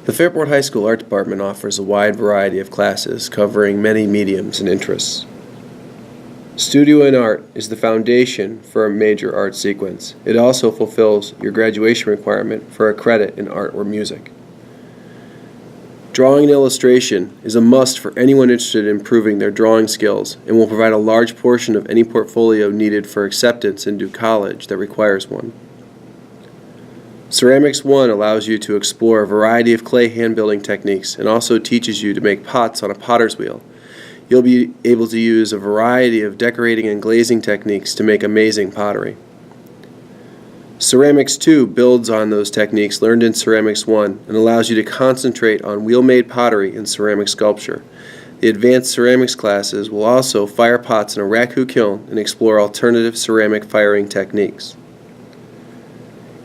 The Fairport High School Art Department offers a wide variety of classes covering many mediums and interests. Studio in Art is the foundation for a major art sequence. It also fulfills your graduation requirement for a credit in art or music. Drawing and illustration is a must for anyone interested in improving their drawing skills and will provide a large portion of any portfolio needed for acceptance into college that requires one. Ceramics 1 allows you to explore a variety of clay hand building techniques and also teaches you to make pots on a potter's wheel. You'll be able to use a variety of decorating and glazing techniques to make amazing pottery. Ceramics 2 builds on those techniques learned in Ceramics 1 and allows you to concentrate on wheel-made pottery and ceramic sculpture. The advanced ceramics classes will also fire pots in a raku kiln and explore alternative ceramic firing techniques.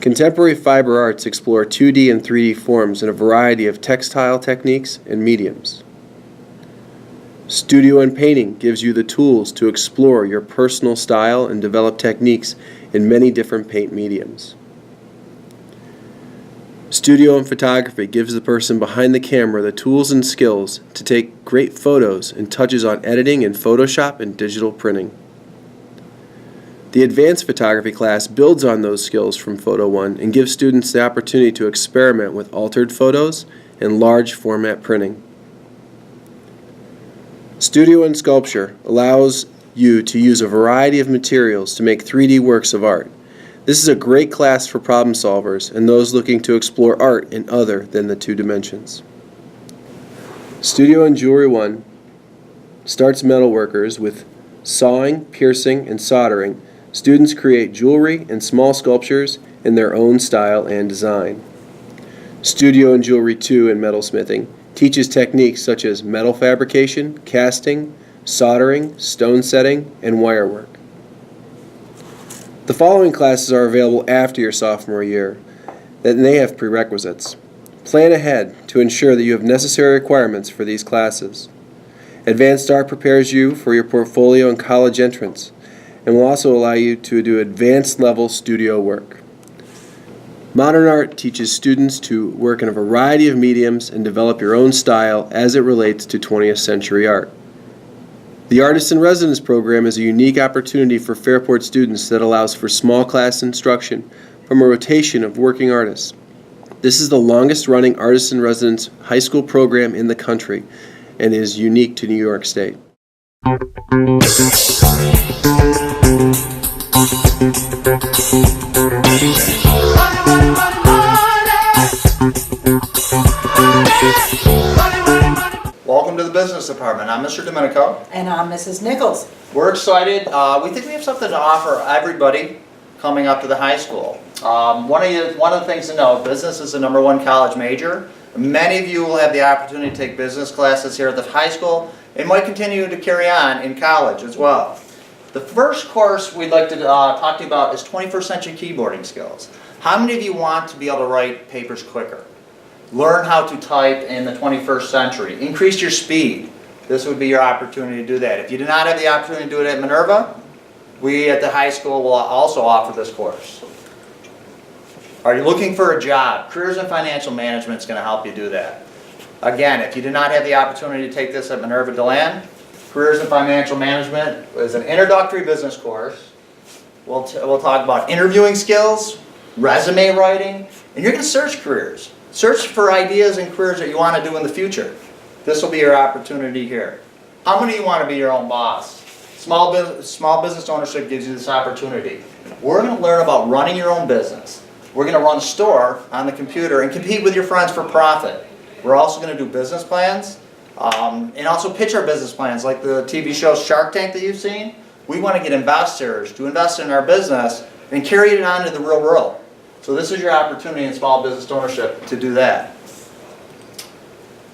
Contemporary fiber arts explore 2D and 3D forms in a variety of textile techniques and mediums. Studio in Painting gives you the tools to explore your personal style and develop techniques in many different paint mediums. Studio in Photography gives the person behind the camera the tools and skills to take great photos and touches on editing in Photoshop and digital printing. The Advanced Photography class builds on those skills from Photo 1 and gives students the opportunity to experiment with altered photos and large format printing. Studio in Sculpture allows you to use a variety of materials to make 3D works of art. This is a great class for problem solvers and those looking to explore art in other than the two dimensions. Studio in Jewelry 1 starts metalworkers with sawing, piercing, and soldering. Students create jewelry and small sculptures in their own style and design. Studio in Jewelry 2 in Metalsmithing teaches techniques such as metal fabrication, casting, soldering, stone setting, and wire work. The following classes are available after your sophomore year, and they have prerequisites. Plan ahead to ensure that you have necessary requirements for these classes. Advanced Art prepares you for your portfolio and college entrance, and will also allow you to do advanced level studio work. Modern Art teaches students to work in a variety of mediums and develop your own style as it relates to 20th century art. The Artist in Residence program is a unique opportunity for Fairport students that allows for small class instruction from a rotation of working artists. This is the longest running Artist in Residence high school program in the country and is unique to New York State. Welcome to the Business Department. I'm Mr. Domenico. And I'm Mrs. Nichols. We're excited. We think we have something to offer everybody coming up to the high school. One of the things to know, business is the #1 college major. Many of you will have the opportunity to take business classes here at the high school and might continue to carry on in college as well. The first course we'd like to talk to you about is 21st century keyboarding skills. How many of you want to be able to write papers quicker? Learn how to type in the 21st century. Increase your speed. This would be your opportunity to do that. If you do not have the opportunity to do it at Minerva, we at the high school will also offer this course. Are you looking for a job? Careers in Financial Management is going to help you do that. Again, if you did not have the opportunity to take this at Minerva DeLand, Careers in Financial Management is an introductory business course. We'll talk about interviewing skills, resume writing, and you're going to search careers. Search for ideas and careers that you want to do in the future. This will be your opportunity here. How many of you want to be your own boss? Small business ownership gives you this opportunity. We're going to learn about running your own business. We're going to run a store on the computer and compete with your friends for profit. We're also going to do business plans and also pitch our business plans like the TV show Shark Tank that you've seen. We want to get investors to invest in our business and carry it on to the real world. So this is your opportunity in small business ownership to do that.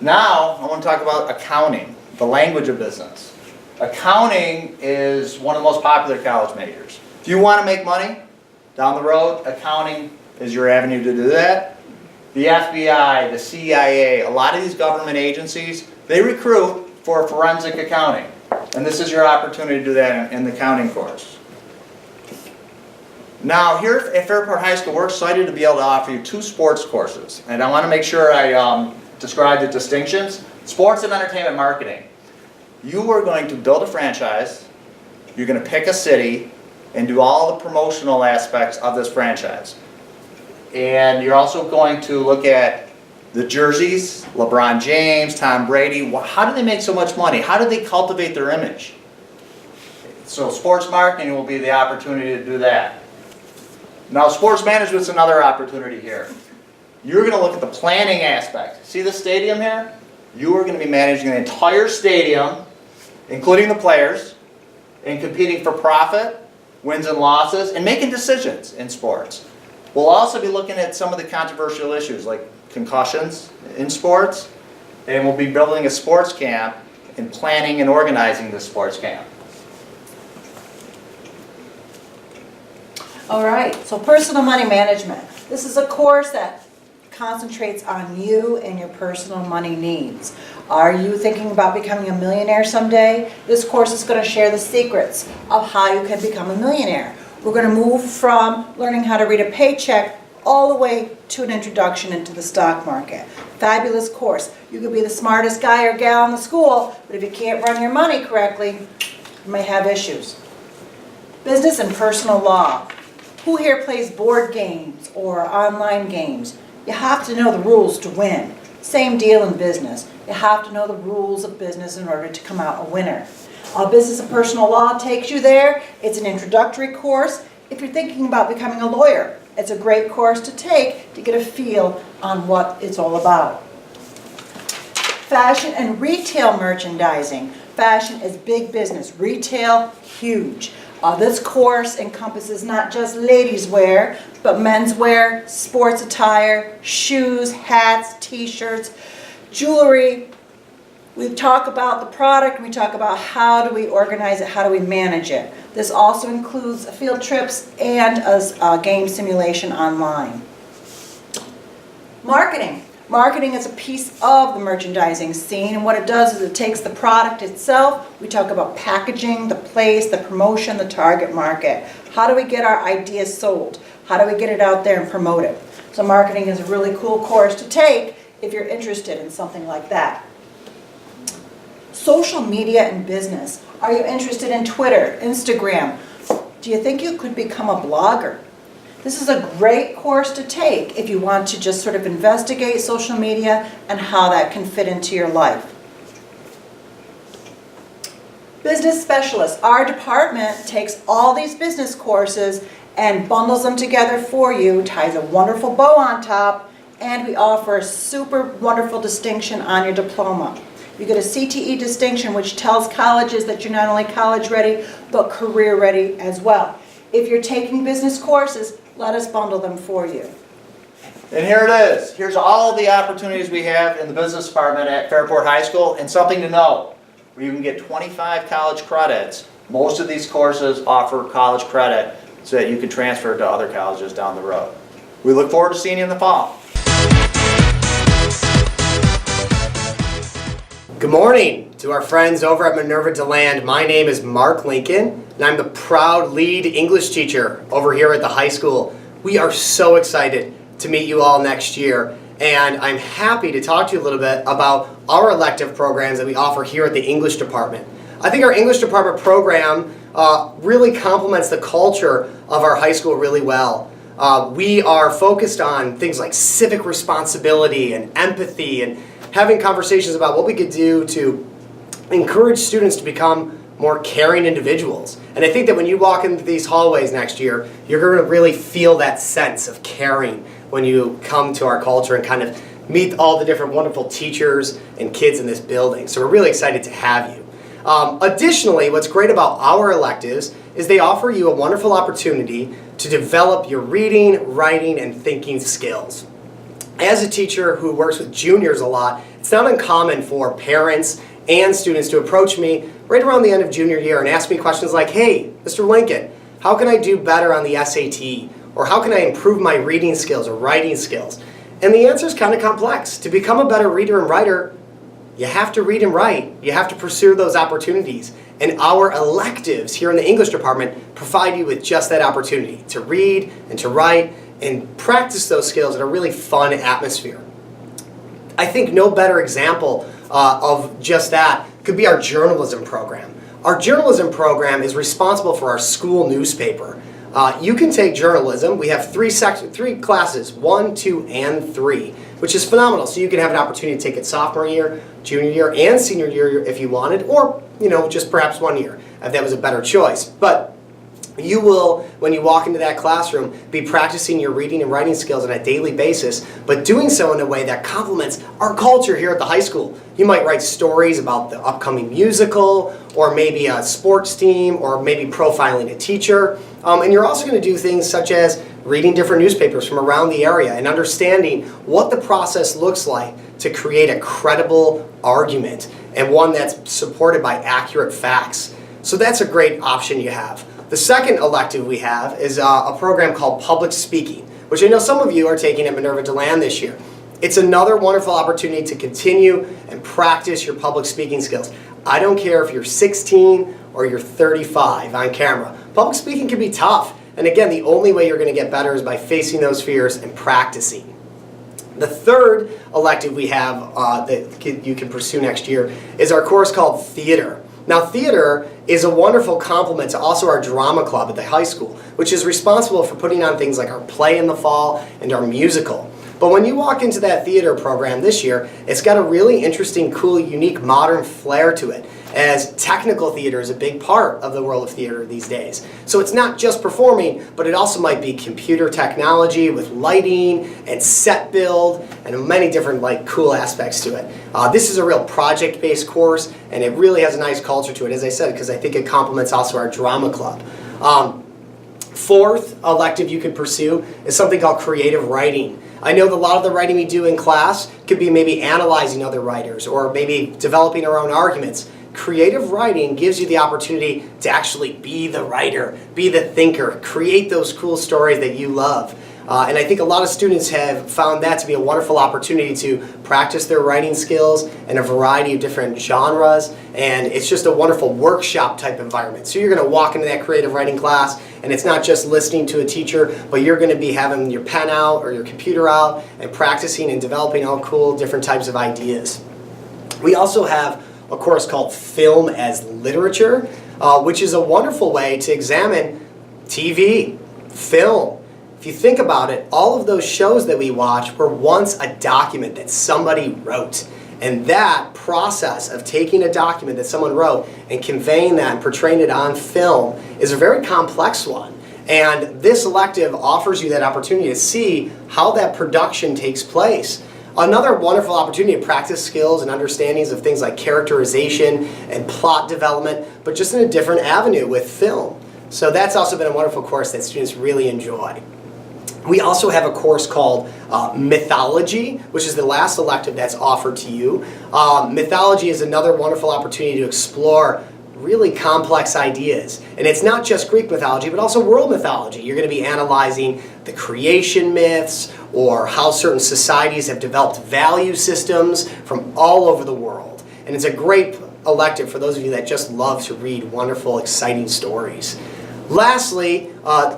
Now I want to talk about accounting, the language of business. Accounting is one of the most popular college majors. If you want to make money down the road, accounting is your avenue to do that. The FBI, the CIA, a lot of these government agencies, they recruit for forensic accounting. And this is your opportunity to do that in the accounting course. Now, here at Fairport High School, we're excited to be able to offer you 2 sports courses. And I want to make sure I describe the distinctions. Sports and entertainment marketing. You are going to build a franchise, you're going to pick a city, and do all the promotional aspects of this franchise. And you're also going to look at the jerseys, LeBron James, Tom Brady. How do they make so much money? How do they cultivate their image? So sports marketing will be the opportunity to do that. Now, sports management is another opportunity here. You're going to look at the planning aspect. See this stadium here? You are going to be managing the entire stadium, including the players, and competing for profit, wins and losses, and making decisions in sports. We'll also be looking at some of the controversial issues like concussions in sports, and we'll be building a sports camp and planning and organizing the sports camp. All right, so personal money management. This is a course that concentrates on you and your personal money needs. Are you thinking about becoming a millionaire someday? This course is going to share the secrets of how you can become a millionaire. We're going to move from learning how to read a paycheck all the way to an introduction into the stock market. Fabulous course. You could be the smartest guy or gal in the school, but if you can't run your money correctly, you may have issues. Business and personal law. Who here plays board games or online games? You have to know the rules to win. Same deal in business. You have to know the rules of business in order to come out a winner. Business and personal law takes you there. It's an introductory course. If you're thinking about becoming a lawyer, it's a great course to take to get a feel on what it's all about. Fashion and retail merchandising. Fashion is big business. Retail, huge. This course encompasses not just ladies' wear, but men's wear, sports attire, shoes, hats, t-shirts, jewelry. We talk about the product, we talk about how do we organize it, how do we manage it. This also includes field trips and a game simulation online. Marketing. Marketing is a piece of the merchandising scene, and what it does is it takes the product itself. We talk about packaging, the place, the promotion, the target market. How do we get our ideas sold? How do we get it out there and promote it? So marketing is a really cool course to take if you're interested in something like that. Social media and business. Are you interested in Twitter, Instagram? Do you think you could become a blogger? This is a great course to take if you want to just sort of investigate social media and how that can fit into your life. Business specialists. Our department takes all these business courses and bundles them together for you, ties a wonderful bow on top, and we offer a super wonderful distinction on your diploma. You get a CTE distinction, which tells colleges that you're not only college ready, but career ready as well. If you're taking business courses, let us bundle them for you. And here it is. Here's all the opportunities we have in the business department at Fairport High School, and something to know. You can get 25 college credits. Most of these courses offer college credit so that you can transfer to other colleges down the road. We look forward to seeing you in the fall. Good morning to our friends over at Minerva DeLand. My name is Mark Lincoln, and I'm the proud lead English teacher over here at the high school. We are so excited to meet you all next year, and I'm happy to talk to you a little bit about our elective programs that we offer here at the English department. I think our English department program really complements the culture of our high school really well. We are focused on things like civic responsibility and empathy and having conversations about what we could do to encourage students to become more caring individuals. And I think that when you walk into these hallways next year, you're going to really feel that sense of caring when you come to our culture and kind of meet all the different wonderful teachers and kids in this building. So we're really excited to have you. Additionally, what's great about our electives is they offer you a wonderful opportunity to develop your reading, writing, and thinking skills. As a teacher who works with juniors a lot, it's not uncommon for parents and students to approach me right around the end of junior year and ask me questions like, hey, Mr. Lincoln, how can I do better on the SAT? Or how can I improve my reading skills or writing skills? And the answer is kind of complex. To become a better reader and writer, you have to read and write. You have to pursue those opportunities. And our electives here in the English department provide you with just that opportunity to read and to write and practice those skills in a really fun atmosphere. I think no better example of just that could be our journalism program. Our journalism program is responsible for our school newspaper. You can take journalism. We have three classes, 1, 2, and 3, which is phenomenal. So you can have an opportunity to take it sophomore year, junior year, and senior year if you wanted, or just perhaps 1 year if that was a better choice. But you will, when you walk into that classroom, be practicing your reading and writing skills on a daily basis, but doing so in a way that complements our culture here at the high school. You might write stories about the upcoming musical, or maybe a sports team, or maybe profiling a teacher. And you're also going to do things such as reading different newspapers from around the area and understanding what the process looks like to create a credible argument and one that's supported by accurate facts. So that's a great option you have. The second elective we have is a program called Public Speaking, which I know some of you are taking at Minerva DeLand this year. It's another wonderful opportunity to continue and practice your public speaking skills. I don't care if you're 16 or you're 35 on camera. Public speaking can be tough. And again, the only way you're going to get better is by facing those fears and practicing. The third elective we have that you can pursue next year is our course called Theater. Now, theater is a wonderful complement to also our drama club at the high school, which is responsible for putting on things like our play in the fall and our musical. But when you walk into that theater program this year, it's got a really interesting, cool, unique, modern flair to it, as technical theater is a big part of the world of theater these days. So it's not just performing, but it also might be computer technology with lighting and set build and many different cool aspects to it. This is a real project-based course, and it really has a nice culture to it, as I said, because I think it complements also our drama club. Fourth elective you could pursue is something called creative writing. I know that a lot of the writing we do in class could be maybe analyzing other writers or maybe developing our own arguments. Creative writing gives you the opportunity to actually be the writer, be the thinker, create those cool stories that you love. And I think a lot of students have found that to be a wonderful opportunity to practice their writing skills in a variety of different genres, and it's just a wonderful workshop type environment. So you're going to walk into that creative writing class, and it's not just listening to a teacher, but you're going to be having your pen out or your computer out and practicing and developing all cool different types of ideas. We also have a course called Film as Literature, which is a wonderful way to examine TV, film. If you think about it, all of those shows that we watch were once a document that somebody wrote. And that process of taking a document that someone wrote and conveying that and portraying it on film is a very complex one. And this elective offers you that opportunity to see how that production takes place. Another wonderful opportunity to practice skills and understandings of things like characterization and plot development, but just in a different avenue with film. So that's also been a wonderful course that students really enjoy. We also have a course called Mythology, which is the last elective that's offered to you. Mythology is another wonderful opportunity to explore really complex ideas. And it's not just Greek mythology, but also world mythology. You're going to be analyzing the creation myths or how certain societies have developed value systems from all over the world. And it's a great elective for those of you that just love to read wonderful, exciting stories. Lastly,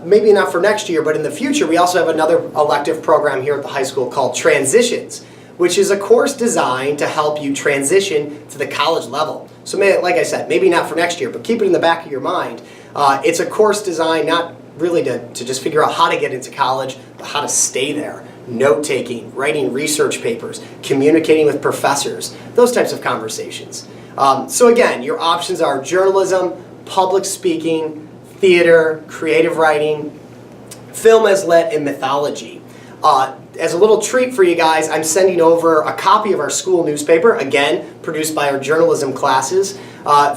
maybe not for next year, but in the future, we also have another elective program here at the high school called Transitions, which is a course designed to help you transition to the college level. So like I said, maybe not for next year, but keep it in the back of your mind. It's a course designed not really to just figure out how to get into college, but how to stay there. Note-taking, writing research papers, communicating with professors, those types of conversations. So again, your options are journalism, public speaking, theater, creative writing, film as lit, and mythology. As a little treat for you guys, I'm sending over a copy of our school newspaper, again, produced by our journalism classes,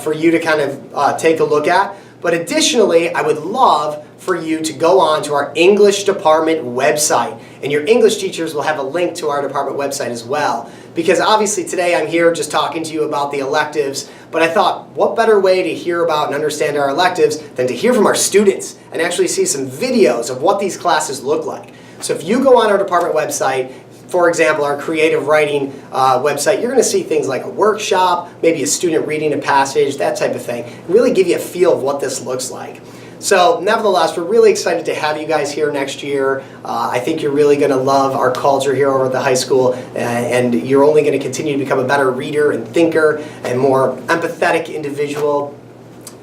for you to kind of take a look at. But additionally, I would love for you to go on to our English department website. And your English teachers will have a link to our department website as well. Because obviously today I'm here just talking to you about the electives, but I thought, what better way to hear about and understand our electives than to hear from our students and actually see some videos of what these classes look like. So if you go on our department website, For example, our creative writing website, you're going to see things like a workshop, maybe a student reading a passage, that type of thing. Really give you a feel of what this looks like. So nevertheless, we're really excited to have you guys here next year. I think you're really going to love our culture here over at the high school, and you're only going to continue to become a better reader and thinker and more empathetic individual.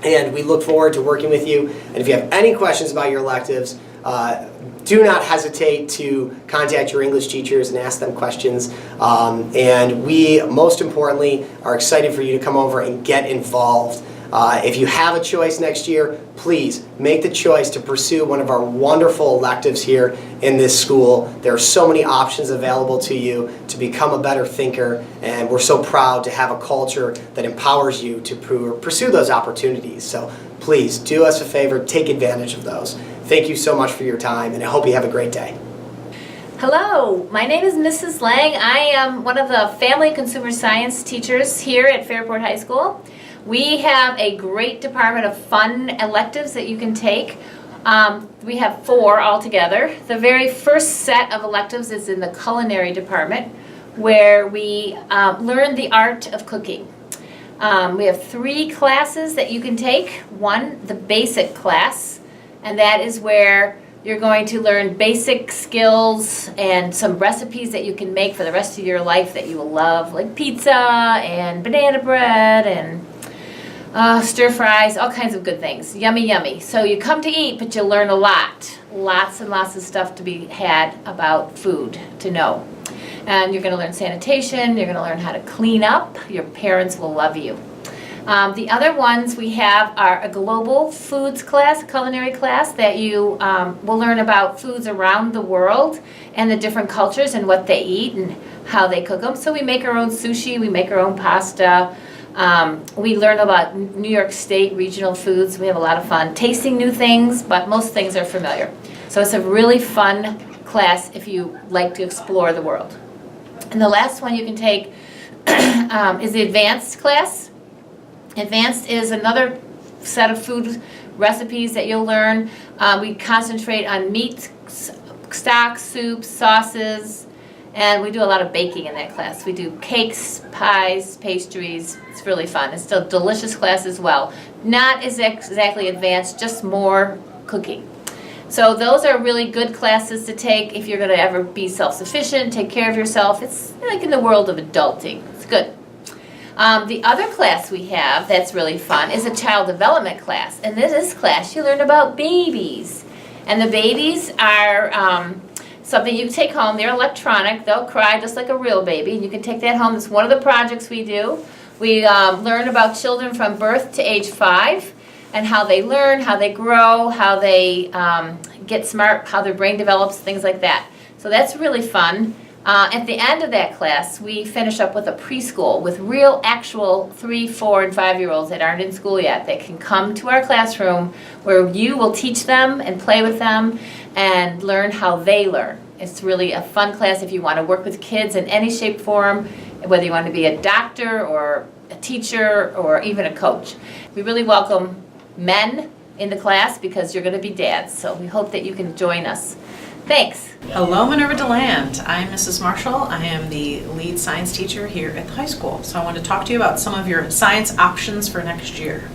And we look forward to working with you. And if you have any questions about your electives, do not hesitate to contact your English teachers and ask them questions. And we, most importantly, are excited for you to come over and get involved. If you have a choice next year, please make the choice to pursue one of our wonderful electives here in this school. There are so many options available to you to become a better thinker, and we're so proud to have a culture that empowers you to pursue those opportunities. So please do us a favor, take advantage of those. Thank you so much for your time, and I hope you have a great day. Hello, my name is Mrs. Lang. I am one of the Family Consumer Science teachers here at Fairport High School. We have a great department of fun electives that you can take. We have 4 altogether. The very first set of electives is in the culinary department, where we learn the art of cooking. We have 3 classes that you can take. One, the basic class, and that is where you're going to learn basic skills and some recipes that you can make for the rest of your life that you will love, like pizza and banana bread and stir fries, all kinds of good things. Yummy, yummy. So you come to eat, but you learn a lot. Lots and lots of stuff to be had about food to know. And you're going to learn sanitation. You're going to learn how to clean up. Your parents will love you. The other ones we have are a global foods class, culinary class, that you will learn about foods around the world and the different cultures and what they eat and how they cook them. So we make our own sushi, we make our own pasta. We learn about New York State regional foods. We have a lot of fun tasting new things, but most things are familiar. So it's a really fun class if you like to explore the world. And the last one you can take is the advanced class. Advanced is another set of food recipes that you'll learn. We concentrate on meat, stock, soups, sauces, and we do a lot of baking in that class. We do cakes, pies, pastries. It's really fun. It's still a delicious class as well. Not as exactly advanced, just more cooking. So those are really good classes to take if you're going to ever be self-sufficient, take care of yourself. It's like in the world of adulting. It's good. The other class we have that's really fun is a child development class. And in this class you learn about babies. And the babies are something you can take home. They're electronic. They'll cry just like a real baby. And you can take that home. It's one of the projects we do. We learn about children from birth to age 5 and how they learn, how they grow, how they get smart, how their brain develops, things like that. So that's really fun. At the end of that class, we finish up with a preschool with real, actual 3, 4, and 5-year-olds that aren't in school yet. They can come to our classroom where you will teach them and play with them and learn how they learn. It's really a fun class if you want to work with kids in any shape, form, whether you want to be a doctor or a teacher or even a coach. We really welcome men in the class because you're going to be dads, so we hope that you can join us. Thanks. Hello, Minerva DeLand. I'm Mrs. Marshall. I am the lead science teacher here at the high school. So I want to talk to you about some of your science options for next year.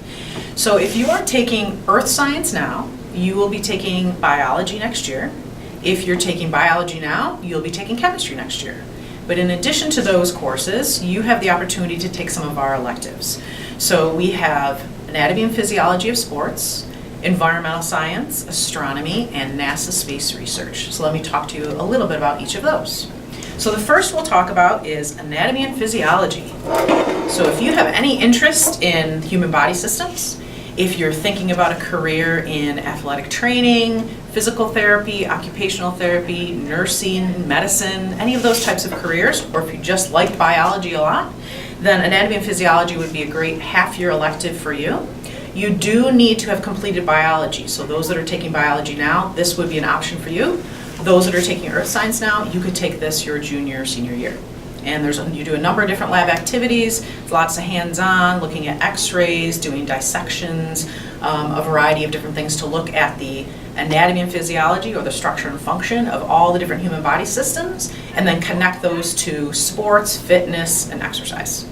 So if you are taking earth science now, you will be taking biology next year. If you're taking biology now, you'll be taking chemistry next year. But in addition to those courses, you have the opportunity to take some of our electives. So we have anatomy and physiology of sports, environmental science, astronomy, and NASA space research. So let me talk to you a little bit about each of those. So the first we'll talk about is anatomy and physiology. So if you have any interest in human body systems, if you're thinking about a career in athletic training, physical therapy, occupational therapy, nursing, medicine, any of those types of careers, or if you just like biology a lot, then anatomy and physiology would be a great half-year elective for you. You do need to have completed biology. So those that are taking biology now, this would be an option for you. Those that are taking earth science now, you could take this your junior or senior year. And you do a number of different lab activities, lots of hands-on, looking at x-rays, doing dissections, a variety of different things to look at the anatomy and physiology, or the structure and function of all the different human body systems, and then connect those to sports, fitness, and exercise.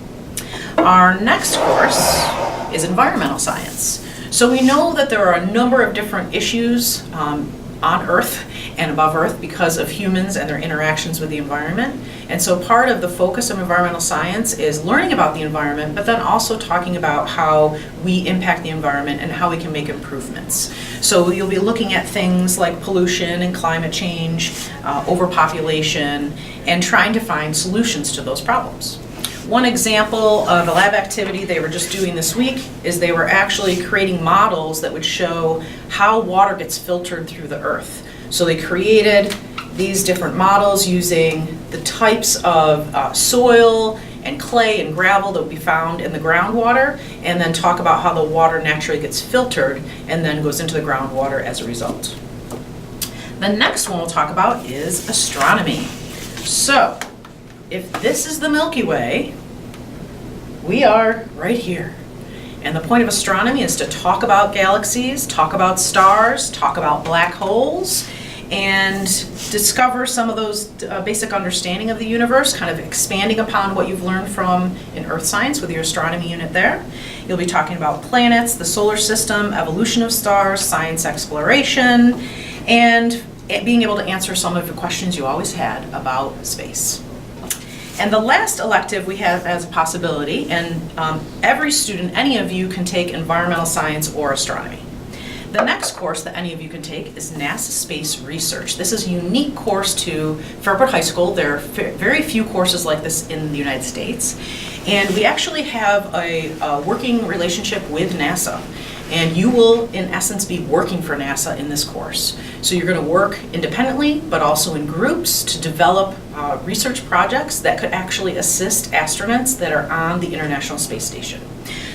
Our next course is environmental science. So we know that there are a number of different issues on Earth and above Earth because of humans and their interactions with the environment. And so part of the focus of environmental science is learning about the environment, but then also talking about how we impact the environment and how we can make improvements. So you'll be looking at things like pollution and climate change, overpopulation, and trying to find solutions to those problems. One example of a lab activity they were just doing this week is they were actually creating models that would show how water gets filtered through the earth. So they created these different models using the types of soil and clay and gravel that would be found in the groundwater, and then talk about how the water naturally gets filtered and then goes into the groundwater as a result. The next one we'll talk about is astronomy. So, if this is the Milky Way, we are right here. And the point of astronomy is to talk about galaxies, talk about stars, talk about black holes, and discover some of those basic understanding of the universe, kind of expanding upon what you've learned from in Earth Science with your astronomy unit there. You'll be talking about planets, the solar system, evolution of stars, science exploration, and being able to answer some of the questions you always had about space. And the last elective we have as a possibility, and every student, any of you can take environmental science or astronomy. The next course that any of you can take is NASA Space Research. This is a unique course to Fairport High School. There are very few courses like this in the United States. And we actually have a working relationship with NASA. And you will, in essence, be working for NASA in this course. So you're going to work independently, but also in groups to develop research projects that could actually assist astronauts that are on the International Space Station.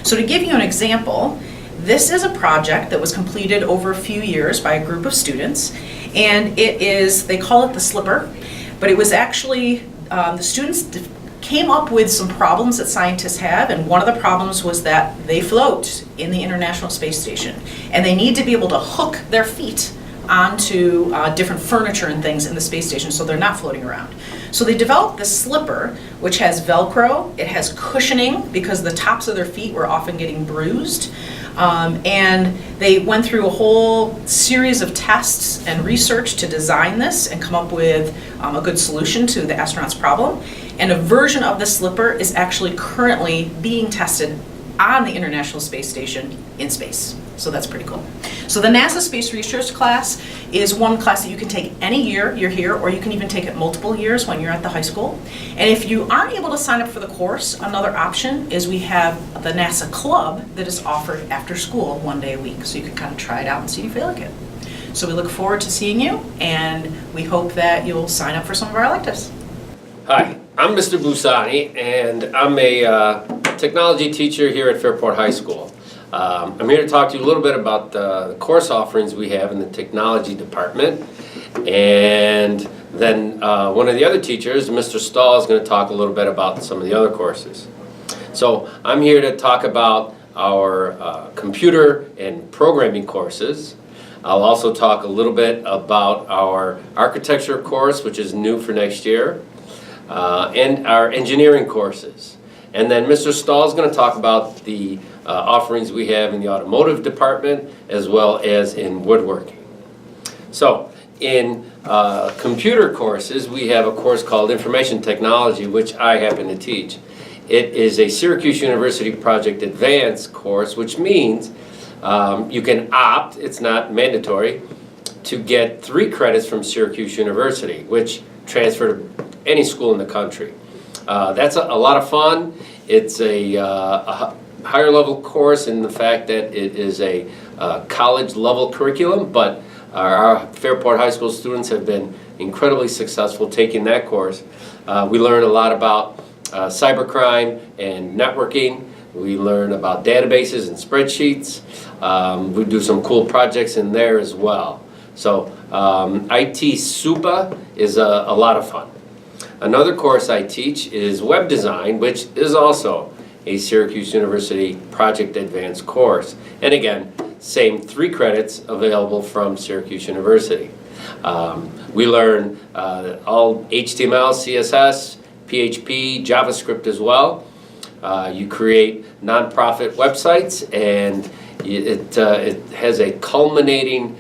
So to give you an example, this is a project that was completed over a few years by a group of students, and it is, they call it the slipper, but it was actually, the students came up with some problems that scientists have, and one of the problems was that they float in the International Space Station, and they need to be able to hook their feet onto different furniture and things in the space station so they're not floating around. So they developed this slipper, which has Velcro, it has cushioning because the tops of their feet were often getting bruised, and they went through a whole series of tests and research to design this and come up with a good solution to the astronauts' problem. And a version of the slipper is actually currently being tested on the International Space Station in space. So that's pretty cool. So the NASA Space Research class is one class that you can take any year you're here, or you can even take it multiple years when you're at the high school. And if you aren't able to sign up for the course, another option is we have the NASA Club that is offered after school 1 day a week. So you can kind of try it out and see if you feel like it. So we look forward to seeing you, and we hope that you'll sign up for some of our electives. Hi, I'm Mr. Busani, and I'm a technology teacher here at Fairport High School. I'm here to talk to you a little bit about the course offerings we have in the technology department, and then one of the other teachers, Mr. Stahl, is going to talk a little bit about some of the other courses. So I'm here to talk about our computer and programming courses. I'll also talk a little bit about our architecture course, which is new for next year, and our engineering courses. And then Mr. Stahl is going to talk about the offerings we have in the automotive department as well as in woodworking. So in computer courses, we have a course called Information Technology, which I happen to teach. It is a Syracuse University Project Advanced course, which means you can opt, it's not mandatory, to get 3 credits from Syracuse University, which transfer to any school in the country. That's a lot of fun. It's a higher level course in the fact that it is a college level curriculum, but our Fairport High School students have been incredibly successful taking that course. We learn a lot about cybercrime and networking. We learn about databases and spreadsheets. We do some cool projects in there as well. So IT SUPA is a lot of fun. Another course I teach is web design, which is also a Syracuse University Project Advanced course. And again, same 3 credits available from Syracuse University. We learn all HTML, CSS, PHP, JavaScript as well. You create nonprofit websites, and it has a culminating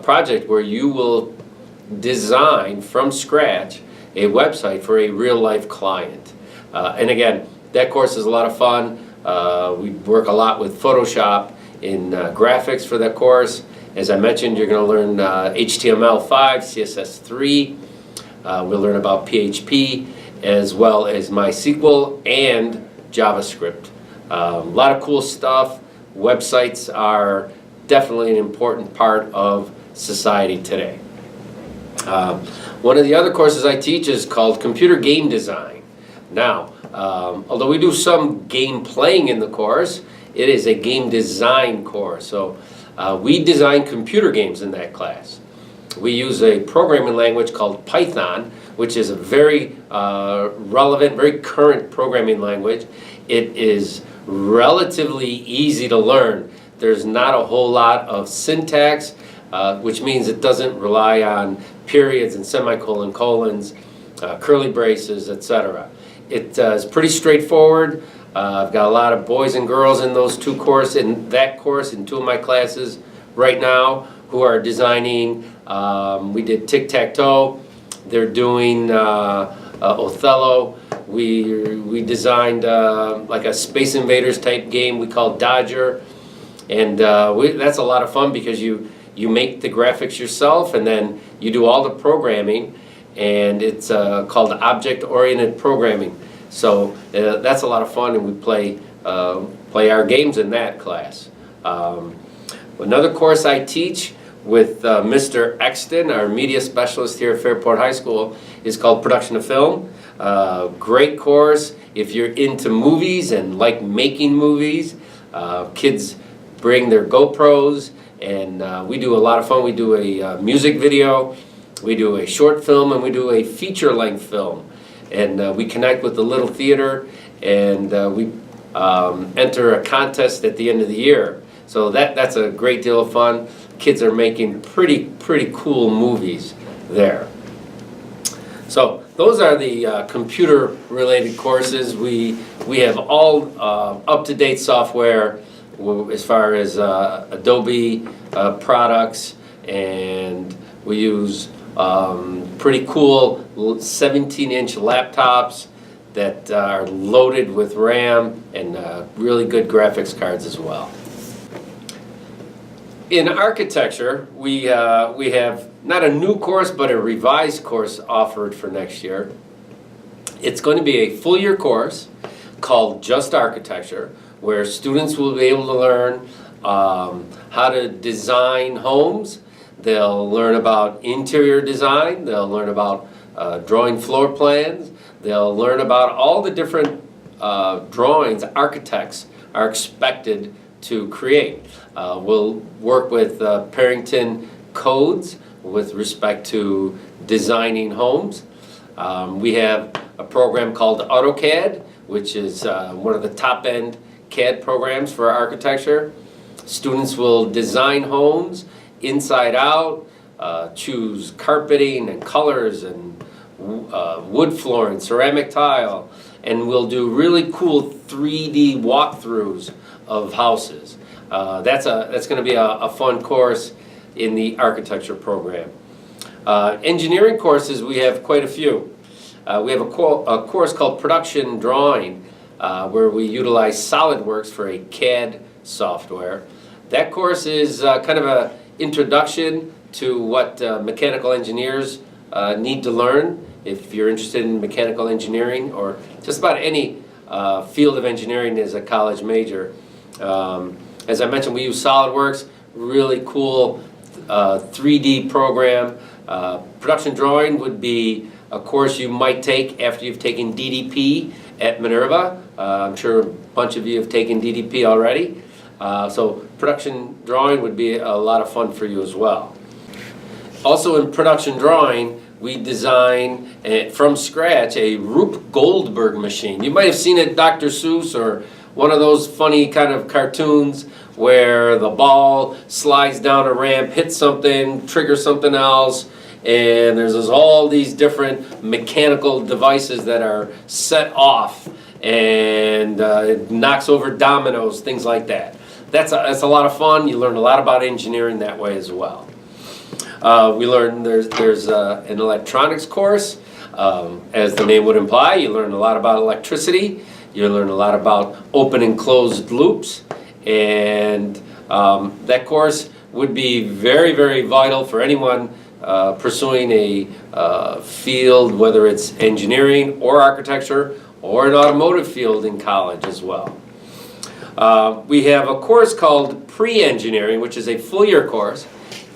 project where you will design from scratch a website for a real-life client. And again, that course is a lot of fun. We work a lot with Photoshop in graphics for that course. As I mentioned, you're going to learn HTML5, CSS3. We'll learn about PHP as well as MySQL and JavaScript. A lot of cool stuff. Websites are definitely an important part of society today. One of the other courses I teach is called Computer Game Design. Now, although we do some game playing in the course, it is a game design course. So we design computer games in that class. We use a programming language called Python, which is a very relevant, very current programming language. It is relatively easy to learn. There's not a whole lot of syntax, which means it doesn't rely on periods and colons, curly braces, etc. It is pretty straightforward. I've got a lot of boys and girls in that course, in 2 of my classes right now, who are designing. We did tic-tac-toe. They're doing Othello. We designed like a Space Invaders type game we call Dodger, and that's a lot of fun because you make the graphics yourself, and then you do all the programming, and it's called object-oriented programming. So that's a lot of fun, and we play our games in that class. Another course I teach with Mr. Exton, our media specialist here at Fairport High School, is called Production of Film. Great course if you're into movies and like making movies. Kids bring their GoPros, and we do a lot of fun. We do a music video, we do a short film, and we do a feature-length film. And we connect with the Little Theater, and we enter a contest at the end of the year. So that's a great deal of fun. Kids are making pretty cool movies there. So those are the computer-related courses. We have all up-to-date software as far as Adobe products, and we use pretty cool 17-inch laptops that are loaded with RAM and really good graphics cards as well. In architecture, we have not a new course, but a revised course offered for next year. It's going to be a full-year course called Just Architecture, where students will be able to learn how to design homes. They'll learn about interior design. They'll learn about drawing floor plans. They'll learn about all the different drawings architects are expected to create. We'll work with Parrington codes with respect to designing homes. We have a program called AutoCAD, which is one of the top-end CAD programs for architecture. Students will design homes inside out, choose carpeting and colors and wood flooring, ceramic tile, and we'll do really cool 3D walkthroughs of houses. That's going to be a fun course in the architecture program. Engineering courses, we have quite a few. We have a course called Production Drawing, where we utilize SolidWorks for a CAD software. That course is kind of an introduction to what mechanical engineers need to learn if you're interested in mechanical engineering or just about any field of engineering as a college major. As I mentioned, we use SolidWorks, really cool 3D program. Production Drawing would be a course you might take after you've taken DDP at Minerva. I'm sure a bunch of you have taken DDP already. So Production Drawing would be a lot of fun for you as well. Also in Production Drawing, we design from scratch a Rube Goldberg machine. You might have seen it, Dr. Seuss or one of those funny kind of cartoons where the ball slides down a ramp, hits something, triggers something else, and there's all these different mechanical devices that are set off, and it knocks over dominoes, things like that. That's a lot of fun. You learn a lot about engineering that way as well. We learn there's an electronics course. As the name would imply, you learn a lot about electricity. You learn a lot about open and closed loops. And that course would be very, very vital for anyone pursuing a field, whether it's engineering or architecture or an automotive field in college as well. We have a course called Pre-Engineering, which is a full-year course.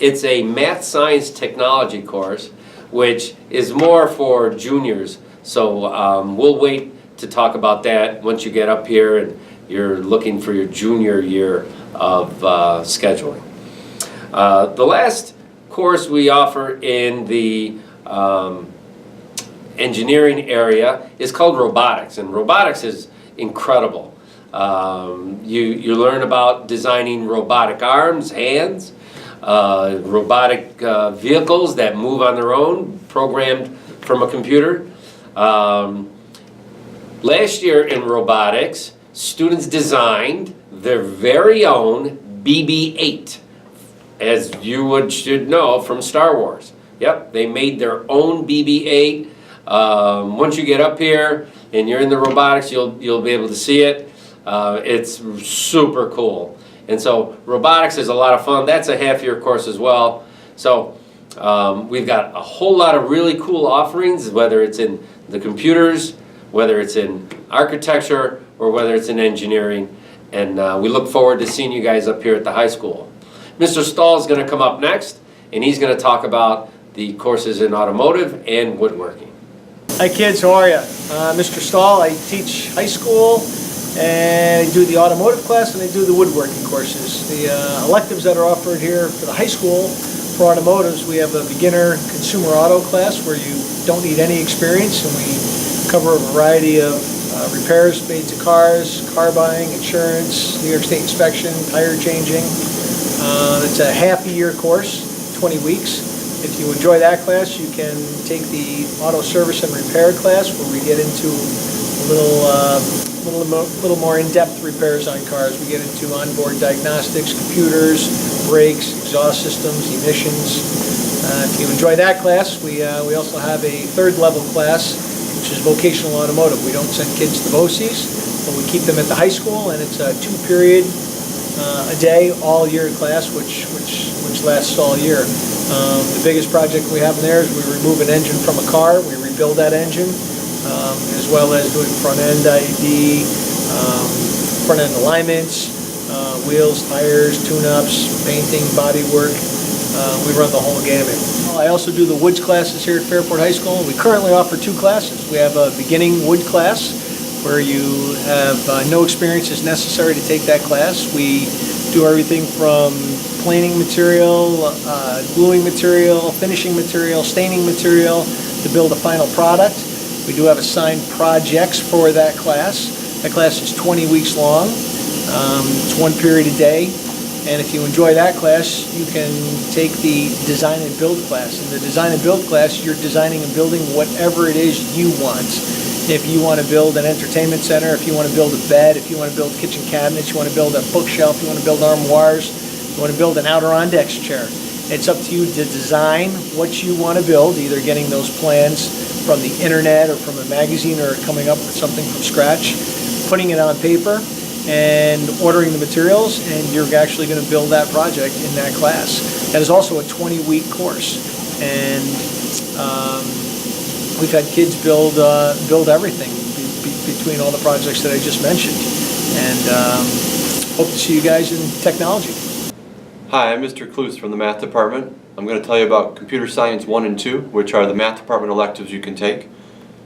It's a math, science, technology course, which is more for juniors. So we'll wait to talk about that once you get up here and you're looking for your junior year of scheduling. The last course we offer in the engineering area is called robotics, and robotics is incredible. You learn about designing robotic arms, hands, robotic vehicles that move on their own, programmed from a computer. Last year in robotics, students designed their very own BB-8, as you should know from Star Wars. Yep, they made their own BB-8. Once you get up here and you're in the robotics, you'll be able to see it. It's super cool. And so robotics is a lot of fun. That's a half-year course as well. So we've got a whole lot of really cool offerings, whether it's in the computers, whether it's in architecture, or whether it's in engineering. And we look forward to seeing you guys up here at the high school. Mr. Stahl is going to come up next, and he's going to talk about the courses in automotive and woodworking. Hi kids, how are you? Mr. Stahl, I teach high school, and I do the automotive class and I do the woodworking courses. The electives that are offered here for the high school for automotives, we have a beginner consumer auto class where you don't need any experience, and we cover a variety of repairs made to cars, car buying, insurance, New York State inspection, tire changing. It's a half-a-year course, 20 weeks. If you enjoy that class, you can take the auto service and repair class where we get into a little more in-depth repairs on cars. We get into onboard diagnostics, computers, brakes, exhaust systems, emissions. If you enjoy that class, we also have a third-level class, which is vocational automotive. We don't send kids to BOCES, but we keep them at the high school, and it's a 2-period a day, all-year class, which lasts all year. The biggest project we have in there is we remove an engine from a car, we rebuild that engine, as well as doing front-end ID, front-end alignments, wheels, tires, tune-ups, painting, body work. We run the whole gamut. I also do the woods classes here at Fairport High School. We currently offer 2 classes. We have a beginning wood class where you have no experience is necessary to take that class. We do everything from planing material, gluing material, finishing material, staining material to build a final product. We do have assigned projects for that class. That class is 20 weeks long. It's 1 period a day. And if you enjoy that class, you can take the design and build class. In the design and build class, you're designing and building whatever it is you want. If you want to build an entertainment center, if you want to build a bed, if you want to build kitchen cabinets, you want to build a bookshelf, you want to build armoires, you want to build an Adirondack chair. It's up to you to design what you want to build, either getting those plans from the internet or from a magazine or coming up with something from scratch, putting it on paper, and ordering the materials, and you're actually going to build that project in that class. That is also a 20-week course, and we've had kids build everything between all the projects that I just mentioned, and hope to see you guys in technology. Hi, I'm Mr. Cluse from the Math Department. I'm going to tell you about Computer Science 1 and 2, which are the Math Department electives you can take.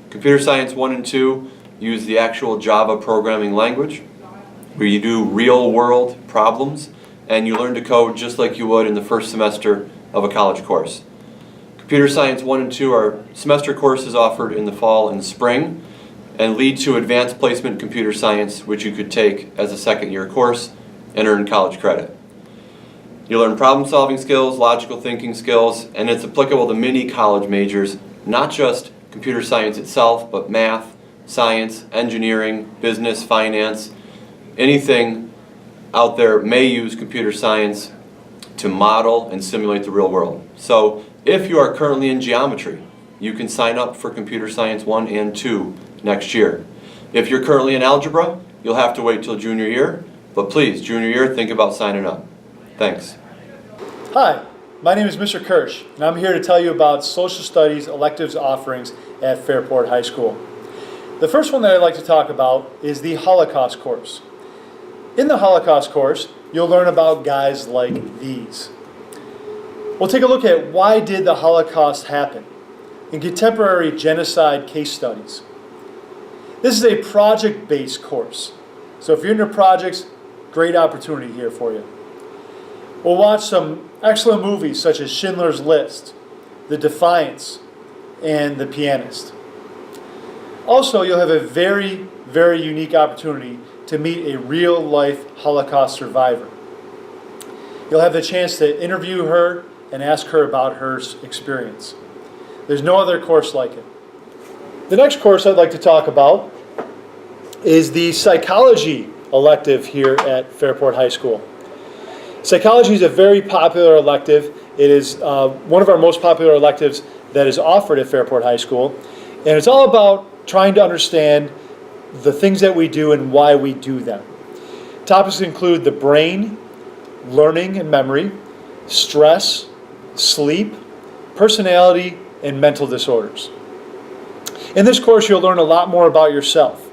Computer Science 1 and 2 use the actual Java programming language, where you do real-world problems, and you learn to code just like you would in the first semester of a college course. Computer Science 1 and 2 are semester courses offered in the fall and spring. and lead to advanced placement computer science, which you could take as a second-year course and earn college credit. You'll learn problem-solving skills, logical thinking skills, and it's applicable to many college majors, not just computer science itself, but math, science, engineering, business, finance. Anything out there may use computer science to model and simulate the real world. So if you are currently in geometry, you can sign up for Computer Science 1 and 2 next year. If you're currently in algebra, you'll have to wait till junior year, but please, junior year, think about signing up. Thanks. Hi, my name is Mr. Kirsch, and I'm here to tell you about social studies electives offerings at Fairport High School. The first one that I'd like to talk about is the Holocaust course. In the Holocaust course, you'll learn about guys like these. We'll take a look at why did the Holocaust happen in contemporary genocide case studies. This is a project-based course, so if you're into projects, great opportunity here for you. We'll watch some excellent movies such as Schindler's List, The Defiance, and The Pianist. Also, you'll have a very, very unique opportunity to meet a real-life Holocaust survivor. You'll have the chance to interview her and ask her about her experience. There's no other course like it. The next course I'd like to talk about is the psychology elective here at Fairport High School. Psychology is a very popular elective. It is one of our most popular electives that is offered at Fairport High School. And it's all about trying to understand the things that we do and why we do them. Topics include the brain, learning and memory, stress, sleep, personality, and mental disorders. In this course, you'll learn a lot more about yourself.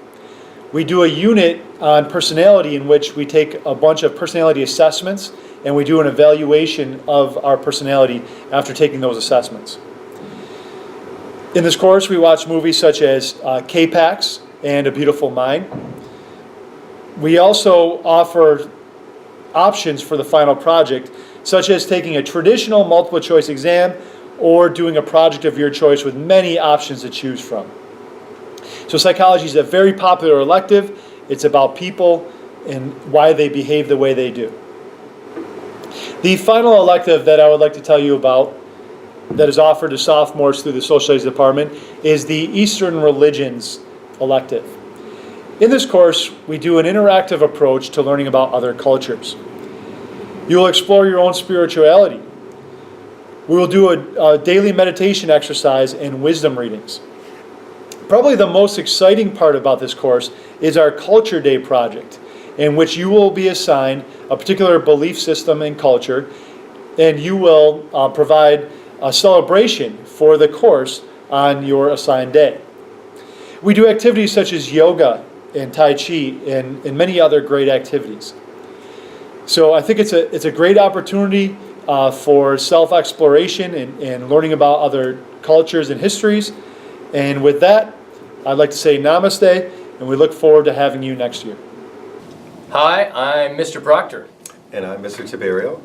We do a unit on personality in which we take a bunch of personality assessments and we do an evaluation of our personality after taking those assessments. In this course, we watch movies such as K-Pax and A Beautiful Mind. We also offer options for the final project, such as taking a traditional multiple choice exam or doing a project of your choice with many options to choose from. So psychology is a very popular elective. It's about people and why they behave the way they do. The final elective that I would like to tell you about that is offered to sophomores through the Social Studies Department is the Eastern Religions elective. In this course, we do an interactive approach to learning about other cultures. You will explore your own spirituality. We will do a daily meditation exercise and wisdom readings. Probably the most exciting part about this course is our Culture Day project, in which you will be assigned a particular belief system and culture, and you will provide a celebration for the course on your assigned day. We do activities such as yoga and Tai Chi and many other great activities. So I think it's a great opportunity for self-exploration and learning about other cultures and histories. And with that, I'd like to say namaste, and we look forward to having you next year. Hi, I'm Mr. Proctor. And I'm Mr. Tiberio.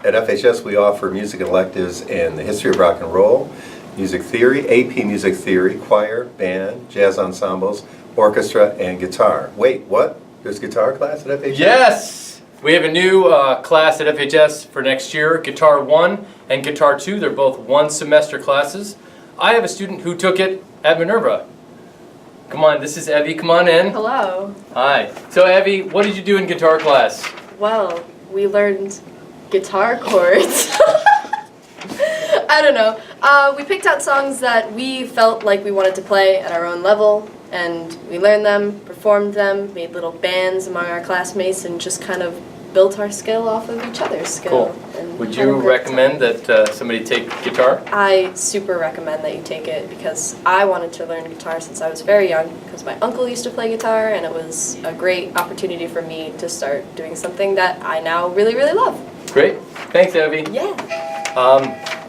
At FHS, we offer music electives in the history of rock and roll, music theory, AP music theory, choir, band, jazz ensembles, orchestra, and guitar. Wait, what? There's guitar class at FHS? Yes! We have a new class at FHS for next year, Guitar 1 and Guitar 2. They're both one semester classes. I have a student who took it at Minerva. Come on, this is Evie. Come on in. Hello. Hi. So Evie, what did you do in guitar class? Well, we learned guitar chords. I don't know. We picked out songs that we felt like we wanted to play at our own level, and we learned them, performed them, made little bands among our classmates, and just kind of built our skill off of each other's skill. Cool. And Would had a you great recommend time. that somebody take guitar? I super recommend that you take it because I wanted to learn guitar since I was very young because my uncle used to play guitar, and it was a great opportunity for me to start doing something that I now really, really love. Great. Thanks, Evie. Yeah.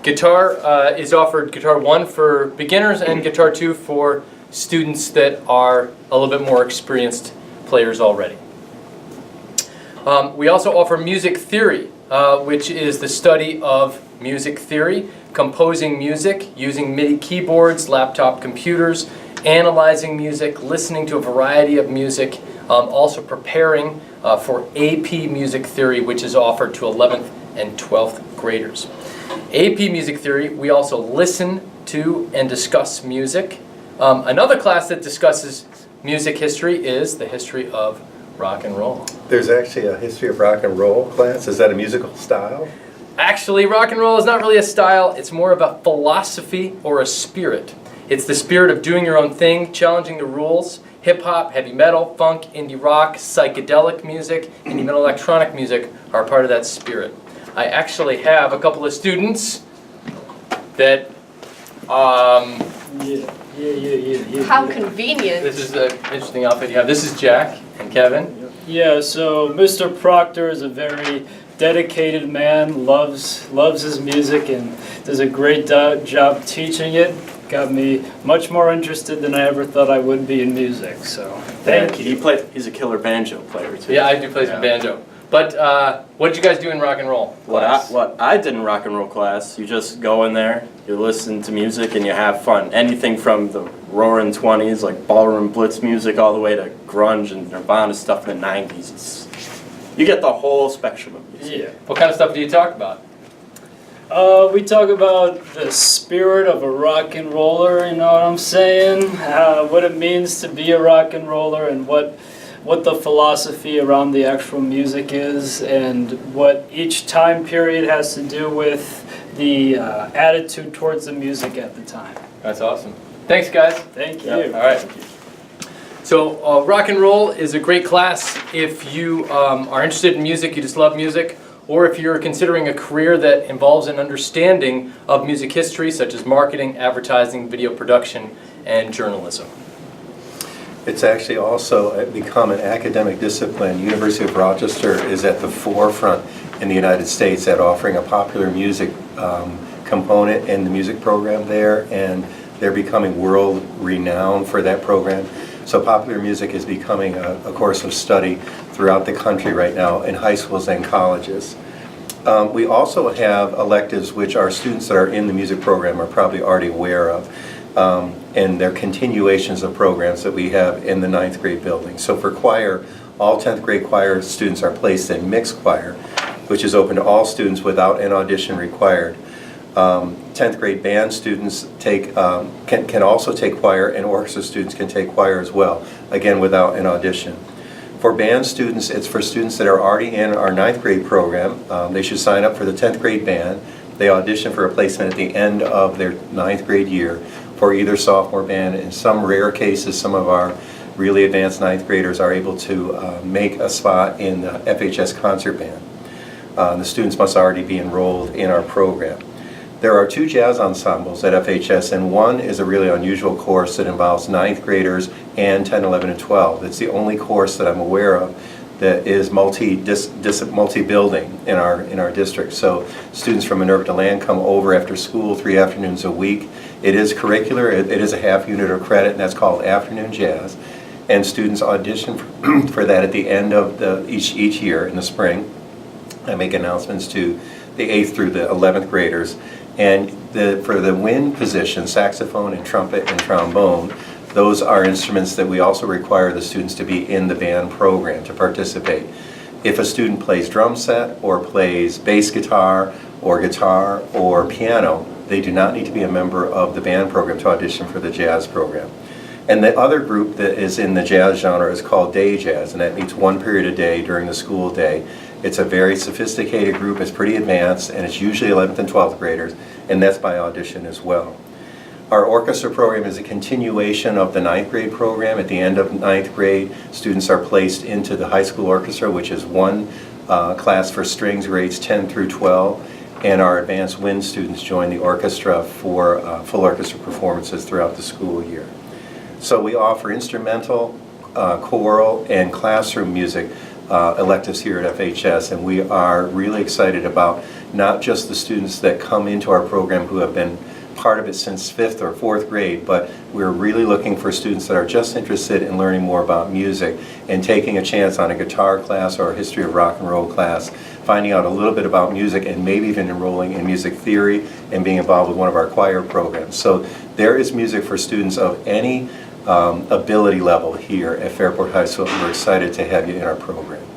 Guitar is offered Guitar 1 for beginners and Guitar 2 for students that are a little bit more experienced players already. We also offer music theory, which is the study of music theory, composing music using MIDI keyboards, laptop computers, analyzing music, listening to a variety of music, also preparing for AP Music Theory, which is offered to 11th and 12th graders. AP Music Theory, we also listen to and discuss music. Another class that discusses music history is the history of rock and roll. There's actually a history of rock and roll class. Is that a musical style? Actually, rock and roll is not really a style, it's more of a philosophy or a spirit. It's the spirit of doing your own thing, challenging the rules. Hip-hop, heavy metal, funk, indie rock, psychedelic music, and even electronic music are part of that spirit. I actually have a couple of students that, How convenient. this is an interesting outfit you have. This is Jack and Kevin. Yeah, so Mr. Proctor is a very dedicated man, loves his music, and does a great job teaching it. Got me much more interested than I ever thought I would be in music, so thank you. He's a killer banjo player too. Yeah, I do play some banjo. But what did you guys do in rock and roll class? What I did in rock and roll class, you just go in there, you listen to music, and you have fun. Anything from the roaring 20s, like ballroom blitz music, all the way to grunge and Nirvana stuff in the 90s. You get the whole spectrum of music. Yeah. What kind of stuff do you talk about? We talk about the spirit of a rock and roller, you know what I'm saying? What it means to be a rock and roller, and what the philosophy around the actual music is, and what each time period has to do with the attitude towards the music at the time. That's awesome. Thanks, guys. Thank you. All right. So rock and roll is a great class if you are interested in music, you just love music, or if you're considering a career that involves an understanding of music history, such as marketing, advertising, video production, and journalism. It's actually also become an academic discipline. University of Rochester is at the forefront in the United States at offering a popular music component in the music program there, and they're becoming world renowned for that program. So popular music is becoming a course of study throughout the country right now in high schools and colleges. We also have electives which our students that are in the music program are probably already aware of. And they're continuations of programs that we have in the 9th grade building. So for choir, all 10th grade choir students are placed in mixed choir, which is open to all students without an audition required. 10th grade band students can also take choir, and orchestra students can take choir as well, again without an audition. For band students, it's for students that are already in our 9th grade program. They should sign up for the 10th grade band. They audition for a placement at the end of their 9th grade year for either sophomore band. In some rare cases, some of our really advanced 9th graders are able to make a spot in the FHS concert band. The students must already be enrolled in our program. There are 2 jazz ensembles at FHS, and one is a really unusual course that involves 9th graders and 10, 11, and 12. It's the only course that I'm aware of that is multi-building in our district. So students from Minerva DeLand come over after school 3 afternoons a week. It is curricular, it is a half unit of credit, and that's called afternoon jazz. And students audition for that at the end of each year in the spring. I make announcements to the 8th through the 11th graders. And for the wind position, saxophone and trumpet and trombone, those are instruments that we also require the students to be in the band program to participate. If a student plays drum set or plays bass guitar or piano, they do not need to be a member of the band program to audition for the jazz program. And the other group that is in the jazz genre is called day jazz, and that meets 1 period a day during the school day. It's a very sophisticated group, it's pretty advanced, and it's usually 11th and 12th graders, and that's by audition as well. Our orchestra program is a continuation of the 9th grade program. At the end of 9th grade, students are placed into the high school orchestra, which is one class for strings grades 10 through 12, and our advanced wind students join the orchestra for full orchestra performances throughout the school year. So we offer instrumental, choral, and classroom music electives here at FHS, and we are really excited about not just the students that come into our program who have been part of it since 5th or 4th grade, but we're really looking for students that are just interested in learning more about music and taking a chance on a guitar class or a history of rock and roll class, finding out a little bit about music and maybe even enrolling in music theory and being involved with one of our choir programs. So there is music for students of any ability level here at Fairport High School. We're excited to have you in our program.